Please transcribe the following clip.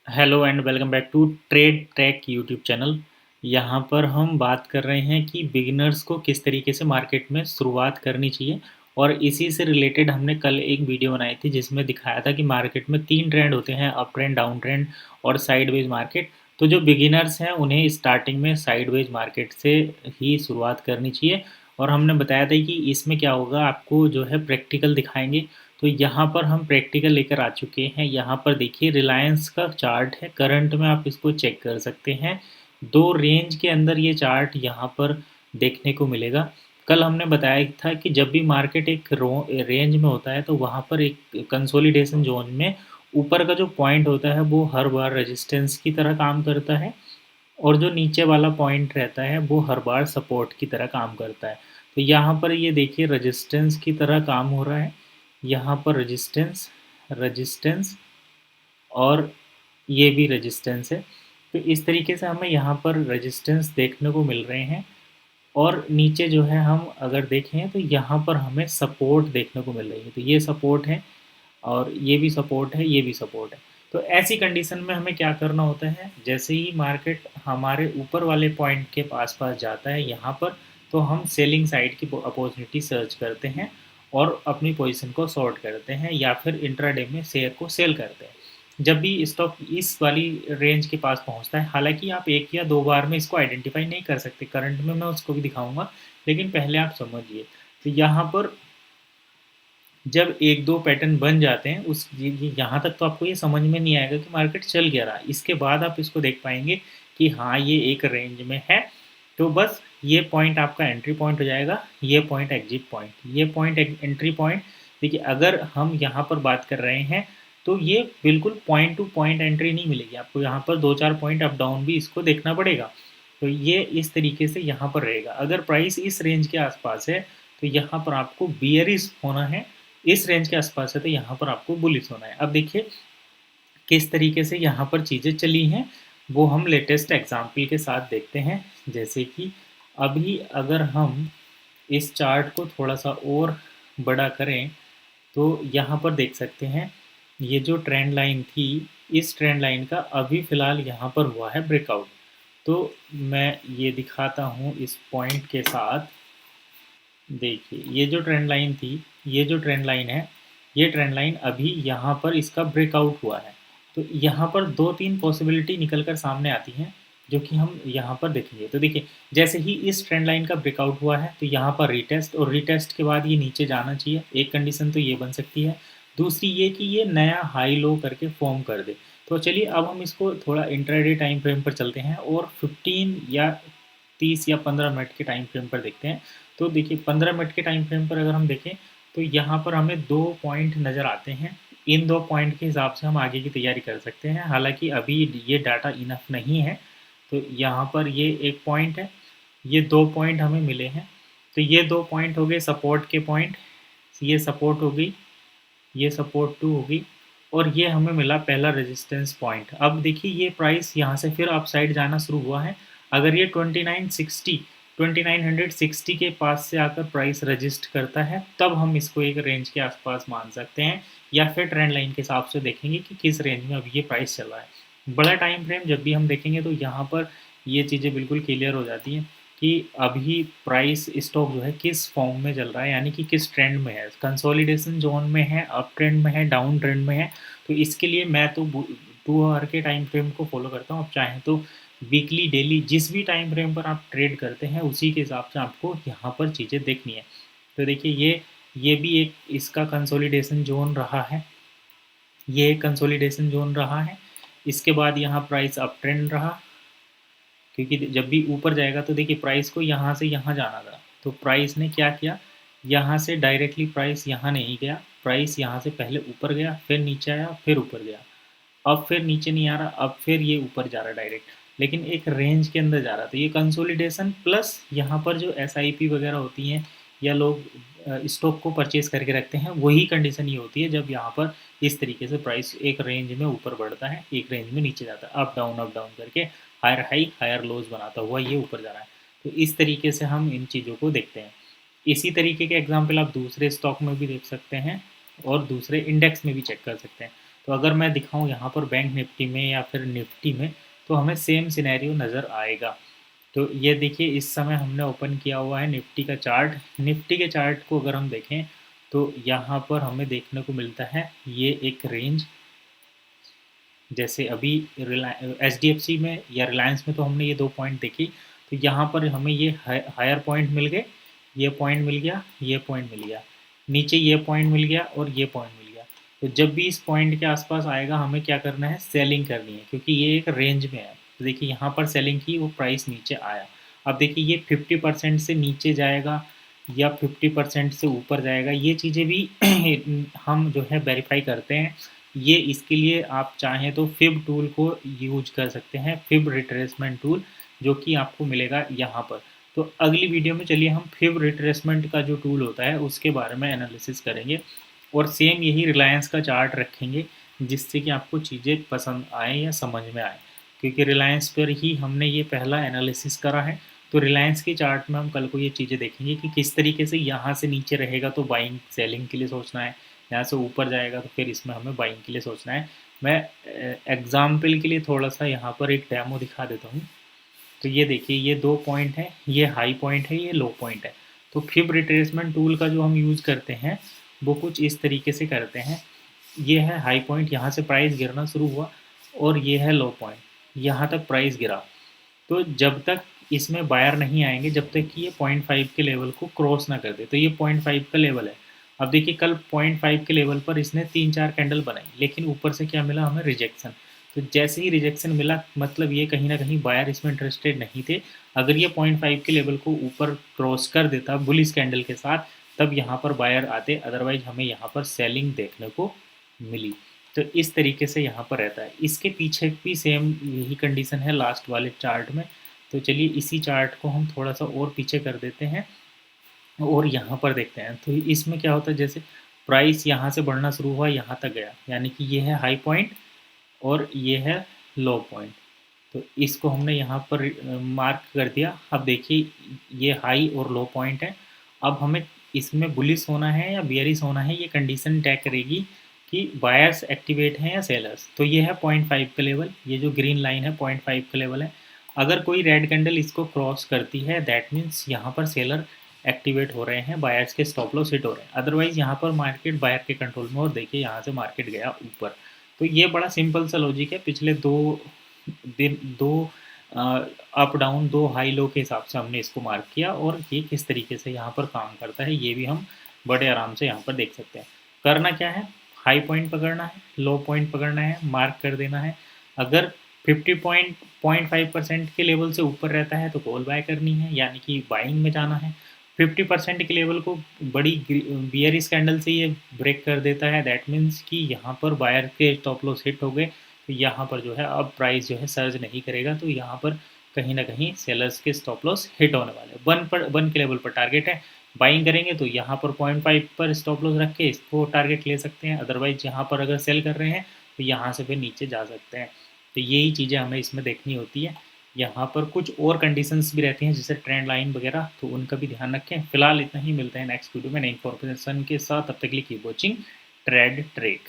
Hello and welcome back to trade track YouTube channel. यहाँ पर हम बात कर रहे हैं कि बिगिनर्स को किस तरीके से मार्केट में शुरुआत करनी चाहिए। और इसी से रिलेटेड हमने कल एक वीडियो बनाई थी जिसमें दिखाया था कि मार्केट में 3 ट्रेंड होते हैं, अप ट्रेंड, डाउन ट्रेंड और साइडवेज मार्केट। तो जो बिगिनर्स हैं उन्हें स्टार्टिंग में साइडवेज मार्केट से ही शुरुआत करनी चाहिए। और हमने बताया था कि इसमें क्या होगा, आपको जो है प्रैक्टिकल दिखाएंगे। तो यहाँ पर हम प्रैक्टिकल लेकर आ चुके हैं। यहाँ पर देखिए रिलायंस का चार्ट है, करंट में आप इसको चेक कर सकते हैं। दो रेंज के अंदर ये चार्ट यहाँ पर देखने को मिलेगा। कल हमने बताया था कि जब भी मार्केट एक रेंज में होता है तो वहाँ पर एक कंसोलिडेशन जोन में ऊपर का जो पॉइंट होता है वो हर बार रेजिस्टेंस की तरह काम करता है, और जो नीचे वाला पॉइंट रहता है वो हर बार सपोर्ट की तरह काम करता है। तो यहाँ पर ये देखिए रेजिस्टेंस की तरह काम हो रहा है। यहाँ पर रेजिस्टेंस, रेजिस्टेंस और ये भी रेजिस्टेंस है। तो इस तरीके से हमें यहाँ पर रेजिस्टेंस देखने को मिल रहे हैं। और नीचे जो है हम अगर देखें तो यहाँ पर हमें सपोर्ट देखने को मिल रही है। तो ये सपोर्ट है और ये भी सपोर्ट है, ये भी सपोर्ट है। तो ऐसी कंडीशन में हमें क्या करना होता है, जैसे ही मार्केट हमारे ऊपर वाले पॉइंट के पास पास जाता है यहाँ पर, तो हम सेलिंग साइड की अपॉर्चुनिटी सर्च करते हैं और अपनी पोजीशन को शॉर्ट करते हैं, या फिर इंट्राडे में शेयर को सेल करते हैं। जब भी स्टॉक इस वाली रेंज के पास पहुंचता है, हालांकि आप एक या दो बार में इसको आइडेंटिफाई नहीं कर सकते, करंट में मैं उसको भी दिखाऊंगा, लेकिन पहले आप समझिए। तो यहाँ पर जब एक दो पैटर्न बन जाते हैं, उस यहाँ तक तो आपको ये समझ में नहीं आएगा कि मार्केट चल क्या रहा है। इसके बाद आप इसको देख पाएंगे कि हाँ ये एक रेंज में है। तो बस ये पॉइंट आपका एंट्री पॉइंट हो जाएगा, ये पॉइंट एग्जिट पॉइंट, ये पॉइंट एंट्री पॉइंट। देखिए अगर हम यहाँ पर बात कर रहे हैं तो ये बिल्कुल पॉइंट टू पॉइंट एंट्री नहीं मिलेगी आपको, यहाँ पर दो चार पॉइंट अप डाउन भी इसको देखना पड़ेगा। तो ये इस तरीके से यहाँ पर रहेगा। अगर प्राइस इस रेंज के आसपास है तो यहाँ पर आपको बियरिश होना है, इस रेंज के आसपास है तो यहाँ पर आपको बुलिश होना है। अब देखिए किस तरीके से यहाँ पर चीज़ें चली हैं, वो हम लेटेस्ट एग्जाम्पल के साथ देखते हैं। जैसे कि अभी अगर हम इस चार्ट को थोड़ा सा और बड़ा करें तो यहाँ पर देख सकते हैं ये जो ट्रेंड लाइन थी, इस ट्रेंड लाइन का अभी फ़िलहाल यहाँ पर हुआ है ब्रेकआउट। तो मैं ये दिखाता हूँ इस पॉइंट के साथ। देखिए ये जो ट्रेंड लाइन थी, ये जो ट्रेंड लाइन है, ये ट्रेंड लाइन अभी यहाँ पर इसका ब्रेकआउट हुआ है। तो यहाँ पर दो तीन पॉसिबिलिटी निकल कर सामने आती हैं जो कि हम यहाँ पर देखेंगे। तो देखिए जैसे ही इस ट्रेंड लाइन का ब्रेकआउट हुआ है तो यहाँ पर रीटेस्ट, और रीटेस्ट के बाद ये नीचे जाना चाहिए। एक कंडीशन तो ये बन सकती है। दूसरी ये कि ये नया हाई लो करके फॉर्म कर दे। तो चलिए अब हम इसको थोड़ा इंट्राडे टाइम फ्रेम पर चलते हैं और 15 या 30 या 15 मिनट के टाइम फ्रेम पर देखते हैं। तो देखिए 15 मिनट के टाइम फ्रेम पर अगर हम देखें तो यहाँ पर हमें दो पॉइंट नज़र आते हैं। इन दो पॉइंट के हिसाब से हम आगे की तैयारी कर सकते हैं। हालांकि अभी ये डाटा इनफ नहीं है। तो यहाँ पर ये एक पॉइंट है, ये दो पॉइंट हमें मिले हैं। तो ये दो पॉइंट हो गए सपोर्ट के पॉइंट, ये सपोर्ट हो गई, ये सपोर्ट टू होगी, और ये हमें मिला पहला रेजिस्टेंस पॉइंट। अब देखिए ये प्राइस यहाँ से फिर अपसाइड जाना शुरू हुआ है। अगर ये 2960 के पास से आकर प्राइस रजिस्ट करता है तब हम इसको एक रेंज के आसपास मान सकते हैं, या फिर ट्रेंड लाइन के हिसाब से देखेंगे कि किस रेंज में अभी ये प्राइस चल रहा है। बड़ा टाइम फ्रेम जब भी हम देखेंगे तो यहाँ पर ये चीज़ें बिल्कुल क्लियर हो जाती हैं कि अभी प्राइस स्टॉक जो है किस फॉर्म में चल रहा है, यानी कि किस ट्रेंड में है, कंसोलिडेशन जोन में है, अप ट्रेंड में है, डाउन ट्रेंड में है। तो इसके लिए मैं तो 2 आवर के टाइम फ्रेम को फॉलो करता हूँ। आप चाहें तो वीकली, डेली, जिस भी टाइम फ्रेम पर आप ट्रेड करते हैं उसी के हिसाब से आपको यहाँ पर चीज़ें देखनी है। तो देखिए ये भी एक इसका कंसोलिडेशन जोन रहा है, ये एक कंसोलिडेशन जोन रहा है। इसके बाद यहाँ प्राइस अप ट्रेंड रहा, क्योंकि जब भी ऊपर जाएगा तो देखिए प्राइस को यहाँ से यहाँ जाना था। तो प्राइस ने क्या किया, यहाँ से डायरेक्टली प्राइस यहाँ नहीं गया, प्राइस यहाँ से पहले ऊपर गया, फिर नीचे आया, फिर ऊपर गया, अब फिर नीचे नहीं आ रहा, अब फिर ये ऊपर जा रहा डायरेक्ट, लेकिन एक रेंज के अंदर जा रहा। तो ये कंसोलिडेशन प्लस यहाँ पर जो एसआईपी वगैरह होती हैं या लोग स्टॉक को परचेज करके रखते हैं, वही कंडीशन ये होती है जब यहाँ पर इस तरीके से प्राइस एक रेंज में ऊपर बढ़ता है, एक रेंज में नीचे जाता है, अप डाउन करके हायर हाई हायर लोज बनाता हुआ ये ऊपर जा रहा है। तो इस तरीके से हम इन चीज़ों को देखते हैं। इसी तरीके के एग्जाम्पल आप दूसरे स्टॉक में भी देख सकते हैं और दूसरे इंडेक्स में भी चेक कर सकते हैं। तो अगर मैं दिखाऊँ यहाँ पर बैंक निफ्टी में या फिर निफ्टी में, तो हमें सेम सिनेरियो नज़र आएगा। तो ये देखिए इस समय हमने ओपन किया हुआ है निफ्टी का चार्ट। निफ्टी के चार्ट को अगर हम देखें तो यहाँ पर हमें देखने को मिलता है ये एक रेंज, जैसे अभी एचडीएफसी में या रिलायंस में तो हमने ये 2 पॉइंट देखी, तो यहाँ पर हमें ये हायर पॉइंट मिल गए, ये पॉइंट मिल गया, ये पॉइंट मिल गया, नीचे ये पॉइंट मिल गया और ये पॉइंट मिल गया। तो जब भी इस पॉइंट के आसपास आएगा हमें क्या करना है, सेलिंग करनी है, क्योंकि ये एक रेंज में है। तो देखिए यहाँ पर सेलिंग की, वो प्राइस नीचे आया। अब देखिए ये 50% से नीचे जाएगा या 50% से ऊपर जाएगा, ये चीज़ें भी हम जो है वेरीफाई करते हैं। ये इसके लिए आप चाहें तो फिब टूल को यूज कर सकते हैं, फिब रिट्रेसमेंट टूल, जो कि आपको मिलेगा यहाँ पर। तो अगली वीडियो में चलिए हम फिब रिट्रेसमेंट का जो टूल होता है उसके बारे में एनालिसिस करेंगे, और सेम यही रिलायंस का चार्ट रखेंगे, जिससे कि आपको चीज़ें पसंद आए या समझ में आए, क्योंकि रिलायंस पर ही हमने ये पहला एनालिसिस करा है। तो रिलायंस के चार्ट में हम कल को ये चीज़ें देखेंगे कि किस तरीके से यहाँ से नीचे रहेगा तो बाइंग सेलिंग के लिए सोचना है, यहाँ से ऊपर जाएगा तो फिर इसमें हमें बाइंग के लिए सोचना है। मैं एग्जाम्पल के लिए थोड़ा सा यहाँ पर एक डेमो दिखा देता हूँ। तो ये देखिए ये 2 पॉइंट है, ये हाई पॉइंट है, ये लो पॉइंट है। तो फिब रिट्रेसमेंट टूल का जो हम यूज़ करते हैं वो कुछ इस तरीके से करते हैं। ये है हाई पॉइंट, यहाँ से प्राइस गिरना शुरू हुआ, और ये है लो पॉइंट, यहाँ तक प्राइस गिरा। तो जब तक इसमें बायर नहीं आएंगे, जब तक कि ये 0.5 के लेवल को क्रॉस ना कर दे। तो ये 0.5 का लेवल है। अब देखिए कल 0.5 के लेवल पर इसने 3-4 कैंडल बनाई, लेकिन ऊपर से क्या मिला हमें, रिजेक्शन। तो जैसे ही रिजेक्शन मिला, मतलब ये कहीं ना कहीं बायर इसमें इंटरेस्टेड नहीं थे। अगर ये 0.5 के लेवल को ऊपर क्रॉस कर देता बुलिश कैंडल के साथ, तब यहाँ पर बायर आते, अदरवाइज हमें यहाँ पर सेलिंग देखने को मिली। तो इस तरीके से यहाँ पर रहता है। इसके पीछे भी सेम यही कंडीशन है लास्ट वाले चार्ट में। तो चलिए इसी चार्ट को हम थोड़ा सा और पीछे कर देते हैं और यहाँ पर देखते हैं। तो इसमें क्या होता है, जैसे प्राइस यहाँ से बढ़ना शुरू हुआ, यहाँ तक गया, यानी कि ये है हाई पॉइंट और ये है लो पॉइंट। तो इसको हमने यहाँ पर मार्क कर दिया। अब देखिए ये हाई और लो पॉइंट है। अब हमें इसमें बुलिश होना है या बियरिश होना है, ये कंडीशन तय करेगी कि बायर्स एक्टिवेट हैं या सेलर्स। तो ये है 0.5 का लेवल, ये जो ग्रीन लाइन है 0.5 का लेवल है। अगर कोई रेड कैंडल इसको क्रॉस करती है, दैट मीन्स यहाँ पर सेलर एक्टिवेट हो रहे हैं, बायर्स के स्टॉप लॉस हिट हो रहे हैं। अदरवाइज यहाँ पर मार्केट बायर के कंट्रोल में, और देखिए यहाँ से मार्केट गया ऊपर। तो ये बड़ा सिंपल सा लॉजिक है। पिछले 2 अप डाउन 2 हाई लो के हिसाब से हमने इसको मार्क किया, और ये किस तरीके से यहाँ पर काम करता है ये भी हम बड़े आराम से यहाँ पर देख सकते हैं। करना क्या है, हाई पॉइंट पकड़ना है, लो पॉइंट पकड़ना है, मार्क कर देना है। अगर 50.5% के लेवल से ऊपर रहता है तो कॉल बाय करनी है, यानी कि बाइंग में जाना है। 50% के लेवल को बड़ी बियरिश कैंडल से ये ब्रेक कर देता है, दैट मीन्स कि यहाँ पर बायर के स्टॉप लॉस हिट हो गए। तो यहाँ पर जो है अब प्राइस जो है सर्ज नहीं करेगा, तो यहाँ पर कहीं ना कहीं सेलर्स के स्टॉप लॉस हिट होने वाले। 1 के लेवल पर टारगेट है, बाइंग करेंगे तो यहाँ पर 0.5 पर स्टॉप लॉस रख के इसको टारगेट ले सकते हैं। अदरवाइज यहाँ पर अगर सेल कर रहे हैं तो यहाँ से फिर नीचे जा सकते हैं। तो यही चीज़ें हमें इसमें देखनी होती है। यहाँ पर कुछ और कंडीशंस भी रहती हैं, जैसे ट्रेंड लाइन वगैरह, तो उनका भी ध्यान रखें। फिलहाल इतना ही, मिलते हैं नेक्स्ट वीडियो में नई इन्फॉर्मेशन के साथ। तब तक के लिए कीप वॉचिंग ट्रेड ट्रेक।